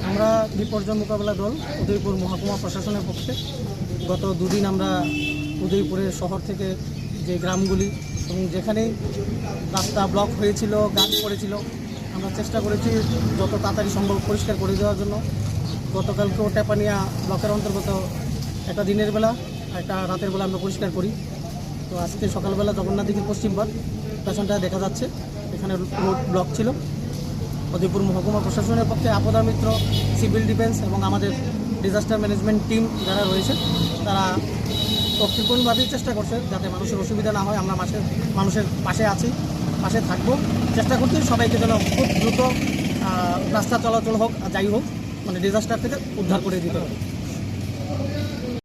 আমরা বিপর্যয় মোকাবেলা দল উদয়পুর মহকুমা প্রশাসনের পক্ষে গত দুদিন আমরা উদয়পুরের শহর থেকে যে গ্রামগুলি এবং যেখানেই রাস্তা ব্লক হয়েছিল, গাছ পড়েছিল, আমরা চেষ্টা করেছি যত তাড়াতাড়ি সম্ভব পরিষ্কার করে দেওয়ার জন্য। গতকালকেও টেপানিয়া ব্লকের অন্তর্গত একটা দিনের বেলা একটা রাতের বেলা আমরা পরিষ্কার করি। তো আজকে সকালবেলা জগন্নাথদিঘির পশ্চিম পাড় পেছনটা দেখা যাচ্ছে, এখানে রোড ব্লক ছিল। উদয়পুর মহকুমা প্রশাসনের পক্ষে আপদা মিত্র, সিভিল ডিফেন্স এবং আমাদের ডিজাস্টার ম্যানেজমেন্ট টিম যারা রয়েছে তারা প্রত্যেকভাবেই চেষ্টা করছে যাতে মানুষের অসুবিধা না হয়। আমরা মানুষের পাশে আছি, পাশে থাকবো, চেষ্টা করছি সবাইকে যেন খুব দ্রুত রাস্তা চলাচল হোক, যাই হোক, মানে ডিজাস্টার থেকে উদ্ধার করে দিতে হবে।